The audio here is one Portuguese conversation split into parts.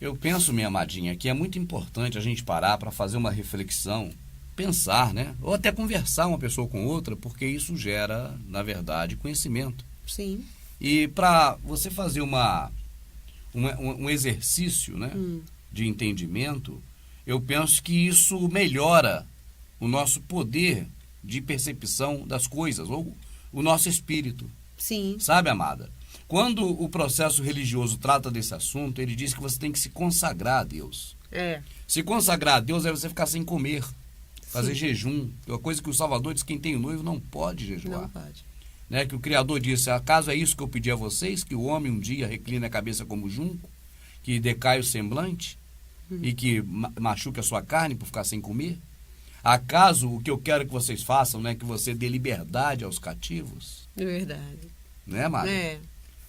Eu penso, minha amadinha, que é muito importante a gente parar para fazer uma reflexão, pensar, né? Ou até conversar uma pessoa com outra, porque isso gera, na verdade, conhecimento. Sim. E para você fazer um exercício, né, de entendimento, eu penso que isso melhora o nosso poder de percepção das coisas, ou o nosso espírito. Sim. Sabe, amada? Quando o processo religioso trata desse assunto, ele diz que você tem que se consagrar a Deus. É. Se consagrar a Deus é você ficar sem comer, fazer Sim. jejum. É uma coisa que o Salvador diz: quem tem o noivo não pode jejuar. Não pode. Né? Que o Criador disse: acaso é isso que eu pedi a vocês, que o homem um dia recline a cabeça como junco, que decai o semblante e que machuque a sua carne por ficar sem comer? Acaso o que eu quero que vocês façam não é que você dê liberdade aos cativos? É verdade. Né, Mário? É.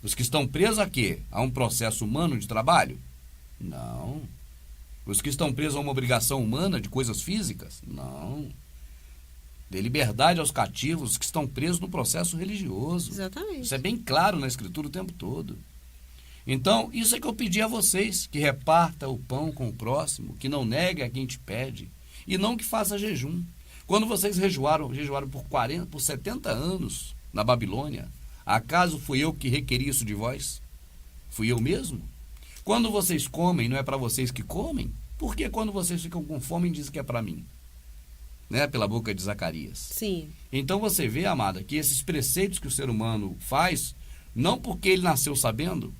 Os que estão presos a quê? A um processo humano de trabalho? Não. Os que estão presos a uma obrigação humana de coisas físicas? Não. Dê liberdade aos cativos, os que estão presos no processo religioso. Exatamente. Isso é bem claro na Escritura o tempo todo. Então, isso é que eu pedi a vocês, que reparta o pão com o próximo, que não negue a quem te pede, e não que faça jejum. Quando vocês jejuaram por 70 anos na Babilônia, acaso fui eu que requeri isso de vós? Fui eu mesmo? Quando vocês comem, não é para vocês que comem? Por que quando vocês ficam com fome dizem que é para mim? Né? Pela boca de Zacarias. Sim. Então você vê, amada, que esses preceitos que o ser humano faz, não porque ele nasceu sabendo.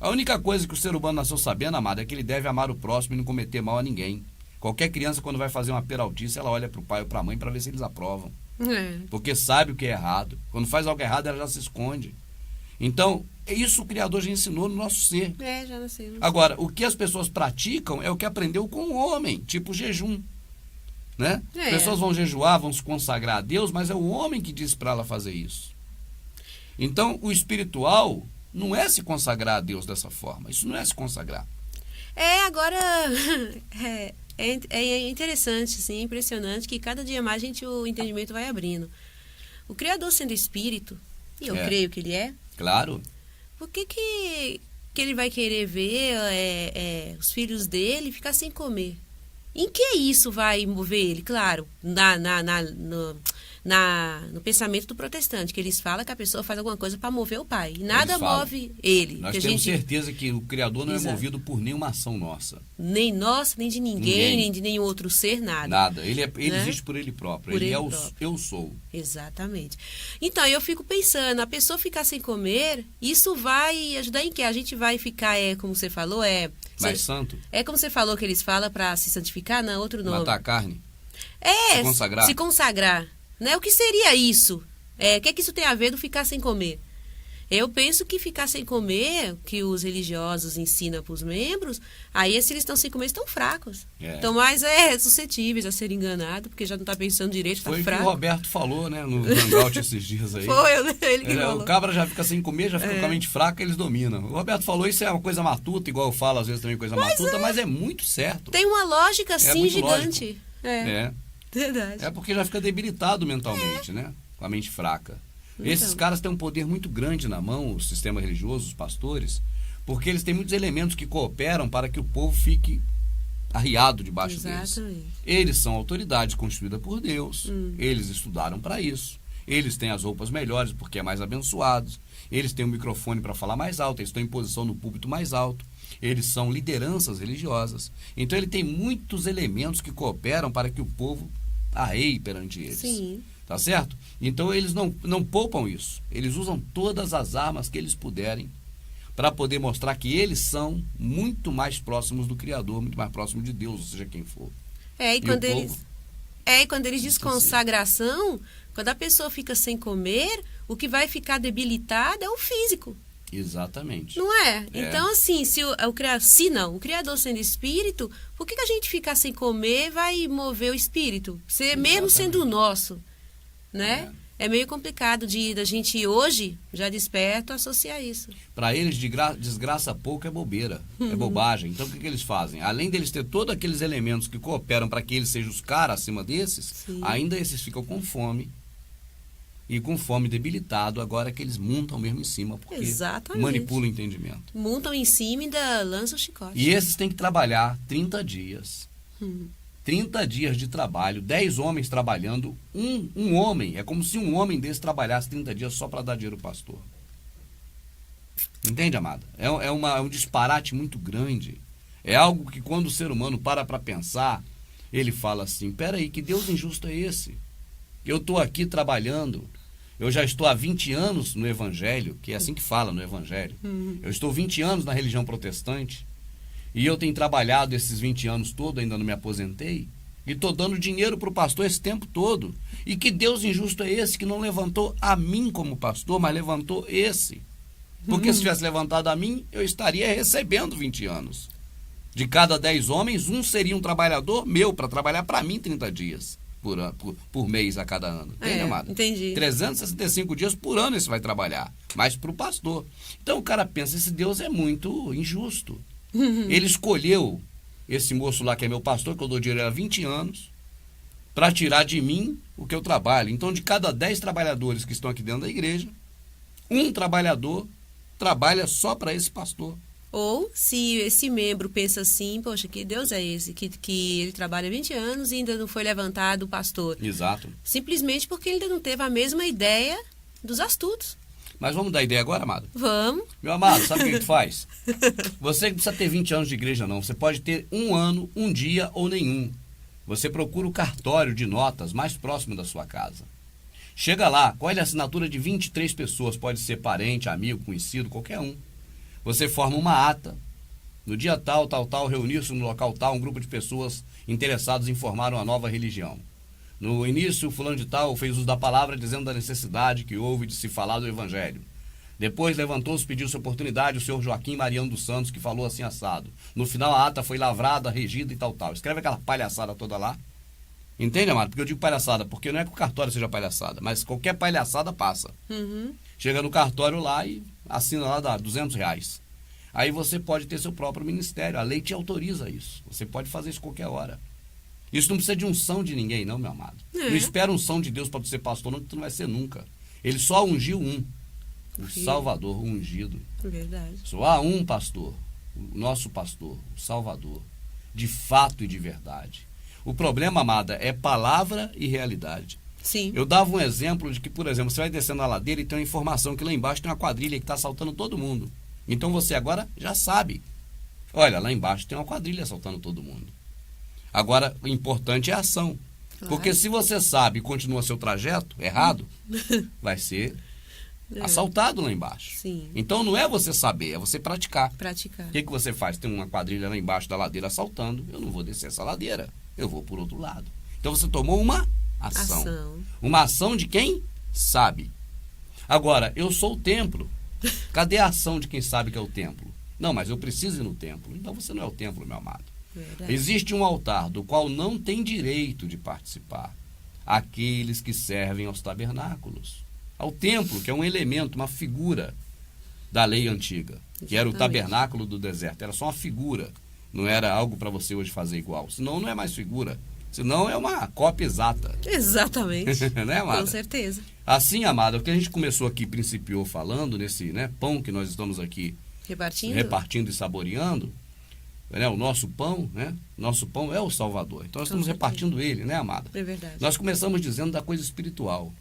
A única coisa que o ser humano nasceu sabendo, amada, é que ele deve amar o próximo e não cometer mal a ninguém. Qualquer criança, quando vai fazer uma peraltice, ela olha para o pai ou para a mãe para ver se eles aprovam. É. Porque sabe o que é errado. Quando faz algo errado, ela já se esconde. Então, isso o Criador já ensinou no nosso ser. É, já nasceu. Agora, o que as pessoas praticam é o que aprendeu com o homem, tipo jejum. Né? É. As pessoas vão jejuar, vão se consagrar a Deus, mas é o homem que diz para ela fazer isso. Então, o espiritual não é se consagrar a Deus dessa forma. Isso não é se consagrar. Agora é interessante, assim, é impressionante que cada dia mais o entendimento vai abrindo. O Criador sendo espírito, e eu creio que ele é, Claro. por que ele vai querer ver os filhos dele ficar sem comer? Em que isso vai mover ele? Claro, no pensamento do protestante, que eles falam que a pessoa faz alguma coisa para mover o pai. E nada move ele. Nós que temos certeza que o Criador não Exato. é movido por nenhuma ação nossa. Nem nossa, nem de ninguém, nem de nenhum outro ser, nada. Nada. Ele Né? existe por ele próprio. Por ele ele é o próprio. eu sou. Exatamente. Então, eu fico pensando, a pessoa ficar sem comer, isso vai ajudar em quê? A gente vai ficar, como você falou, Mais santo? É como você falou que eles falam para se santificar? Não, outro nome. Matar a carne? Se consagrar? Se consagrar. Né? O que seria isso? O que é que isso tem a ver do ficar sem comer? Eu penso que ficar sem comer, que os religiosos ensinam para os membros, aí se eles estão sem comer, estão fracos. Estão mais suscetíveis a ser enganados, porque já não está pensando direito, está fraco. Foi o que o Roberto falou, né, no Hangout esses dias aí. Foi ele que falou. O cabra já fica sem comer, já fica com a mente fraca, eles dominam. O Roberto falou, isso é uma coisa matuta, igual eu falo às vezes também coisa matuta, mas é muito certo. Tem uma lógica, sim, gigante. Lógico. Verdade. É porque já fica debilitado mentalmente, né? Com a mente fraca. Então. Esses caras têm um poder muito grande na mão, o sistema religioso, os pastores, porque eles têm muitos elementos que cooperam para que o povo fique arriado debaixo deles. Eles são autoridades constituídas por Deus, eles estudaram para isso, eles têm as roupas melhores porque é mais abençoados, eles têm o microfone para falar mais alto, eles estão em posição no púlpito mais alto, eles são lideranças religiosas. Então ele tem muitos elementos que cooperam para que o povo arreie perante eles. Sim. Tá certo? Então eles não poupam isso. Eles usam todas as armas que eles puderem para poder mostrar que eles são muito mais próximos do Criador, muito mais próximos de Deus, ou seja, quem for. E quando eles dizem consagração, quando a pessoa fica sem comer, o que vai ficar debilitado é o físico. Exatamente. Não é? Então, assim, se o Criador sendo espírito, por que a gente ficar sem comer vai mover o espírito? Mesmo sendo nosso, né? É meio complicado da gente hoje, já desperto, associar isso. Para eles, desgraça pouco é bobeira, é bobagem. Então, o que eles fazem? Além deles ter todos aqueles elementos que cooperam para que eles sejam os caras acima desses, ainda esses ficam com fome. e com fome, debilitado, agora que eles montam mesmo em cima, porque Exatamente. manipulam o entendimento. Montam em cima e ainda lançam o chicote. E esses têm que trabalhar 30 dias. 30 dias de trabalho, 10 homens trabalhando, um homem. É como se um homem desse trabalhasse 30 dias só para dar dinheiro ao pastor. Entende, amada? É um disparate muito grande. É algo que quando o ser humano para pensar, ele fala assim, peraí, que Deus injusto é esse? Eu estou aqui trabalhando, eu já estou há 20 anos no Evangelho, que é assim que fala no Evangelho. Eu estou 20 anos na religião protestante, e eu tenho trabalhado esses 20 anos todos, ainda não me aposentei, e estou dando dinheiro para o pastor esse tempo todo. E que Deus injusto é esse que não levantou a mim como pastor, mas levantou esse? Porque se tivesse levantado a mim, eu estaria recebendo 20 anos. De cada 10 homens, um seria um trabalhador meu, para trabalhar para mim 30 dias por mês a cada ano. Entende, amada? Entendi. 365 dias por ano esse vai trabalhar, mas para o pastor. Então o cara pensa, esse Deus é muito injusto. Ele escolheu esse moço lá que é meu pastor, que eu dou dinheiro há 20 anos, para tirar de mim o que eu trabalho. Então de cada 10 trabalhadores que estão aqui dentro da igreja, um trabalhador trabalha só para esse pastor. Ou se esse membro pensa assim, poxa, que Deus é esse? Que ele trabalha 20 anos e ainda não foi levantado o pastor. Exato. Simplesmente porque ele ainda não teve a mesma ideia dos astutos. Mas vamos dar ideia agora, amado? Vamos. Meu amado, sabe o que a gente faz? Você não precisa ter 20 anos de igreja, não. Você pode ter 1 ano, 1 dia ou nenhum. Você procura o cartório de notas mais próximo da sua casa. Chega lá, colhe a assinatura de 23 pessoas, pode ser parente, amigo, conhecido, qualquer um. Você forma uma ata. No dia tal, reuniu-se no local tal, um grupo de pessoas interessadas em formar uma nova religião. No início, fulano de tal fez uso da palavra dizendo da necessidade que houve de se falar do evangelho. Depois levantou-se, pediu-se oportunidade o senhor Joaquim Mariano dos Santos, que falou assim assado. No final, a ata foi lavrada, regida e tal. Escreve aquela palhaçada toda lá. Entende, amado? Porque eu digo palhaçada, porque não é que o cartório seja palhaçada, mas qualquer palhaçada passa. Chega no cartório lá e assina lá, dá R$200. Aí você pode ter seu próprio ministério, a lei te autoriza isso. Você pode fazer isso qualquer hora. Isso não precisa de unção de ninguém, não, meu amado. Não espera unção de Deus para ser pastor, não, que tu não vai ser nunca. Ele só ungiu um, o Salvador, o ungido. Verdade. Só há um pastor, o nosso pastor, o Salvador, de fato e de verdade. O problema, amada, é palavra e realidade. Sim. Eu dava um exemplo de que, por exemplo, você vai descendo a ladeira e tem uma informação que lá embaixo tem uma quadrilha que está assaltando todo mundo. Então você agora já sabe. Olha, lá embaixo tem uma quadrilha assaltando todo mundo. Agora, o importante é a ação. Claro. Porque se você sabe e continua seu trajeto errado, vai ser assaltado lá embaixo. Sim. Então não é você saber, é você praticar. Praticar. O que você faz? Tem uma quadrilha lá embaixo da ladeira assaltando. Eu não vou descer essa ladeira, eu vou por outro lado. Então você tomou uma ação. Uma ação de quem sabe. Agora, eu sou o templo. Cadê a ação de quem sabe que é o templo? Não, mas eu preciso ir no templo. Então você não é o templo, meu amado. Verdade. Existe um altar do qual não tem direito de participar aqueles que servem aos tabernáculos. Ao templo, que é um elemento, uma figura da lei antiga, que era o tabernáculo do deserto. Era só uma figura, não era algo para você hoje fazer igual. Senão não é mais figura, senão é uma cópia exata. Exatamente. Né, amada? Com certeza. Assim, amada, o que a gente começou aqui, principiou falando, nesse pão que nós estamos aqui repartindo e saboreando, né, o nosso pão, né? Nosso pão é o Salvador. Então nós estamos repartindo ele, né, amada? É verdade. Nós começamos dizendo da coisa espiritual.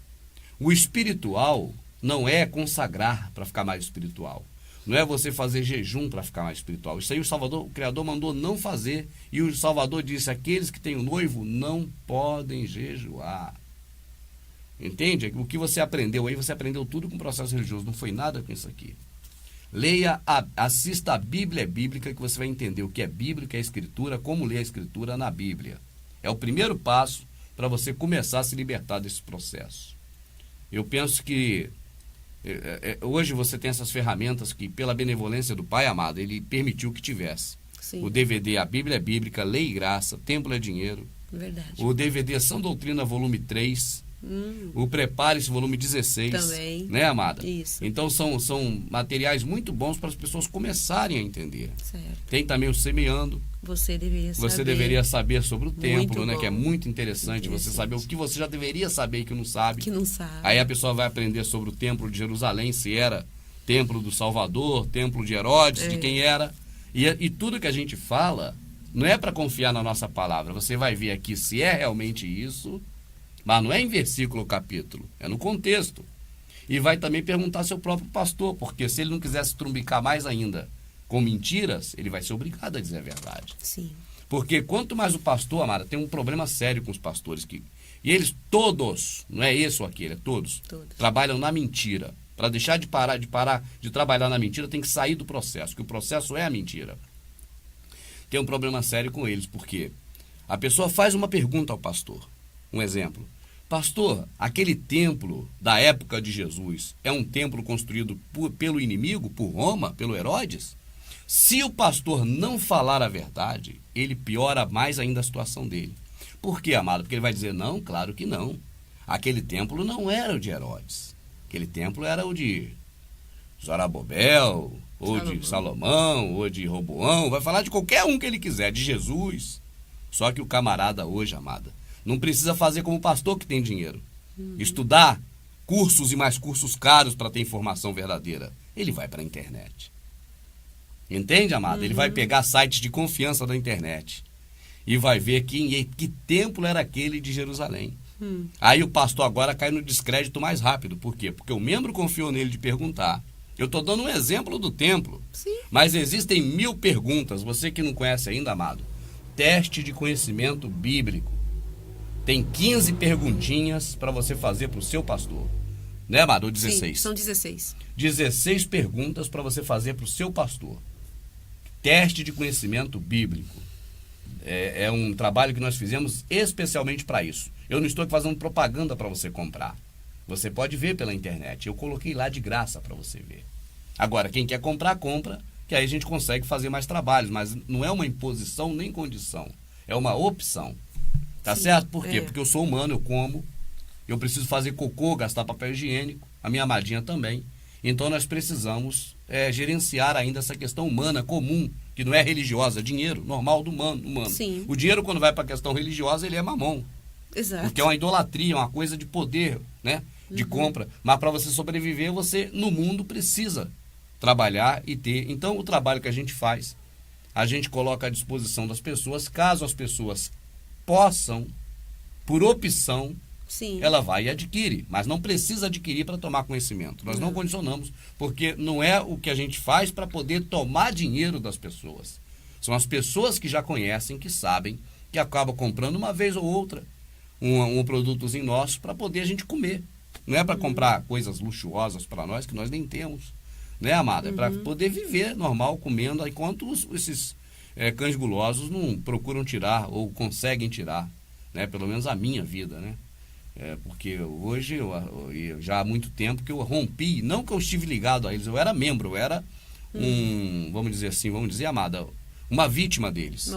O espiritual não é consagrar para ficar mais espiritual. Não é você fazer jejum para ficar mais espiritual. Isso aí o Criador mandou não fazer. E o Salvador disse, aqueles que têm o noivo não podem jejuar. Entende? O que você aprendeu aí, você aprendeu tudo com o processo religioso. Não foi nada com isso aqui. Leia, assista a Bíblia Bíblica, que você vai entender o que é Bíblia, o que é Escritura, como ler a Escritura na Bíblia. É o primeiro passo para você começar a se libertar desse processo. Eu penso que hoje você tem essas ferramentas que, pela benevolência do Pai amado, Ele permitiu que tivesse. Sim. O DVD A Bíblia é Bíblica, Lei e Graça, Templo é Dinheiro. Verdade. O DVD Sã Doutrina, volume 3, O Prepare-se, volume 16. Também. Né, amada? Isso. Então são materiais muito bons para as pessoas começarem a entender. Certo. Tem também o Semeando. Você deveria saber sobre o templo, né? bom. Que é muito interessante você saber o que você já deveria saber e que não sabe. Que não sabe. Aí a pessoa vai aprender sobre o templo de Jerusalém, se era templo do Salvador, templo de Herodes, de quem era. E tudo que a gente fala não é para confiar na nossa palavra. Você vai ver aqui se é realmente isso, mas não é em versículo ou capítulo, é no contexto. E vai também perguntar ao seu próprio pastor, porque se ele não quiser se trumbicar mais ainda com mentiras, ele vai ser obrigado a dizer a verdade. Sim. Porque quanto mais o pastor, amada, tem um problema sério com os pastores, e eles todos, não é esse ou aquele, é todos. Trabalham na mentira. Para deixar de parar de trabalhar na mentira, tem que sair do processo, que o processo é a mentira. Tem um problema sério com eles, porque a pessoa faz uma pergunta ao pastor. Um exemplo. Pastor, aquele templo da época de Jesus é um templo construído pelo inimigo, por Roma, pelo Herodes? Se o pastor não falar a verdade, ele piora mais ainda a situação dele. Por quê, amado? Porque ele vai dizer, não, claro que não. Aquele templo não era o de Herodes. Aquele templo era o de Zorobabel, ou de Salomão, ou de Roboão. Vai falar de qualquer um que ele quiser, de Jesus. Só que o camarada hoje, amada, não precisa fazer como o pastor que tem dinheiro. Estudar cursos e mais cursos caros para ter informação verdadeira. Ele vai para a internet. Entende, amada? Ele vai pegar sites de confiança da internet e vai ver que templo era aquele de Jerusalém. Aí o pastor agora cai no descrédito mais rápido. Por quê? Porque o membro confiou nele de perguntar. Eu estou dando um exemplo do templo. Sim. Mas existem 1000 perguntas. Você que não conhece ainda, amado, teste de conhecimento bíblico. Tem 15 perguntinhas para você fazer para o seu pastor. Né, amado? Ou 16? Sim, são 16. 16 perguntas para você fazer para o seu pastor. Teste de conhecimento bíblico. É um trabalho que nós fizemos especialmente para isso. Eu não estou aqui fazendo propaganda para você comprar. Você pode ver pela internet. Eu coloquei lá de graça para você ver. Agora, quem quer comprar, compra, que aí a gente consegue fazer mais trabalhos. Mas não é uma imposição nem condição. É uma opção. Tá certo? Por quê? Porque eu sou humano, eu como. Eu preciso fazer cocô, gastar papel higiênico. A minha amadinha também. Então nós precisamos gerenciar ainda essa questão humana comum, que não é religiosa, dinheiro normal do humano. Sim. O dinheiro, quando vai para a questão religiosa, ele é mamão. Exato. Porque é uma idolatria, uma coisa de poder, né? De compra. Mas para você sobreviver, você no mundo precisa trabalhar e ter. Então o trabalho que a gente faz, a gente coloca à disposição das pessoas, caso as pessoas possam, por opção, Sim. ela vai e adquire, mas não precisa adquirir para tomar conhecimento. Nós não condicionamos, porque não é o que a gente faz para poder tomar dinheiro das pessoas. São as pessoas que já conhecem, que sabem, que acabam comprando uma vez ou outra um produtozinho nosso para poder a gente comer. Não é para comprar coisas luxuosas para nós, que nós nem temos. Né, amada? É para poder viver normal, comendo, enquanto esses cães gulosos não procuram tirar ou conseguem tirar, né? Pelo menos a minha vida, né? Porque hoje, já há muito tempo que eu rompi, não que eu estive ligado a eles, eu era membro, eu era vamos dizer, amada, uma vítima deles.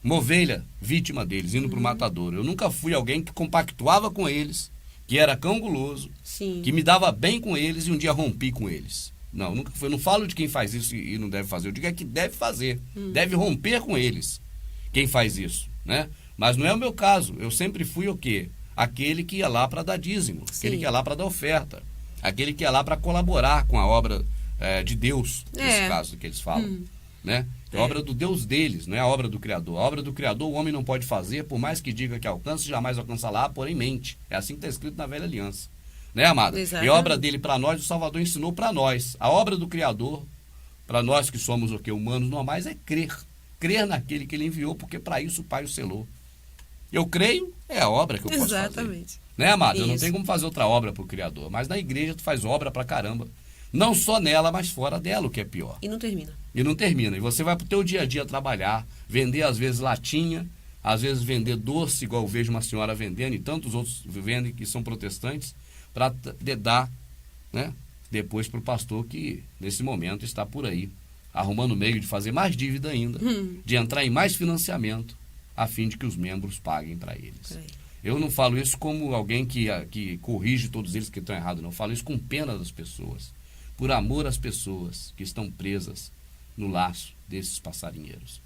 Uma ovelha vítima deles, indo para o matadouro. Eu nunca fui alguém que compactuava com eles, que era cão guloso, Sim. que me dava bem com eles e um dia rompi com eles. Não, nunca fui. Eu não falo de quem faz isso e não deve fazer, eu digo que deve fazer, deve romper com eles, quem faz isso, né? Mas não é o meu caso, eu sempre fui o quê? Aquele que ia lá para dar dízimo, aquele que ia lá para dar oferta, aquele que ia lá para colaborar com a obra de Deus, nesse caso que eles falam, né? É a obra do Deus deles, não é a obra do Criador. A obra do Criador o homem não pode fazer, por mais que diga que alcance, jamais alcança lá, porém mente. É assim que está escrito na Velha Aliança. Né, amada? Exatamente. E a obra dele para nós, o Salvador ensinou para nós. A obra do Criador, para nós que somos o quê? Humanos normais, é crer. Crer naquele que ele enviou, porque para isso o Pai o selou. Eu creio, é a obra que eu posso fazer. Né, amada? Eu não tenho como fazer outra obra para o Criador. Mas na igreja tu faz obra para caramba. Não só nela, mas fora dela, o que é pior. E não termina. E você vai pro teu dia a dia trabalhar, vender às vezes latinha, às vezes vender doce, igual eu vejo uma senhora vendendo, e tantos outros vendem que são protestantes, para dar, né, depois para o pastor que nesse momento está por aí, arrumando meio de fazer mais dívida ainda, de entrar em mais financiamento, a fim de que os membros paguem para eles. Eu não falo isso como alguém que corrige todos eles que estão errados, não. Eu falo isso com pena das pessoas, por amor às pessoas que estão presas no laço desses passarinheiros.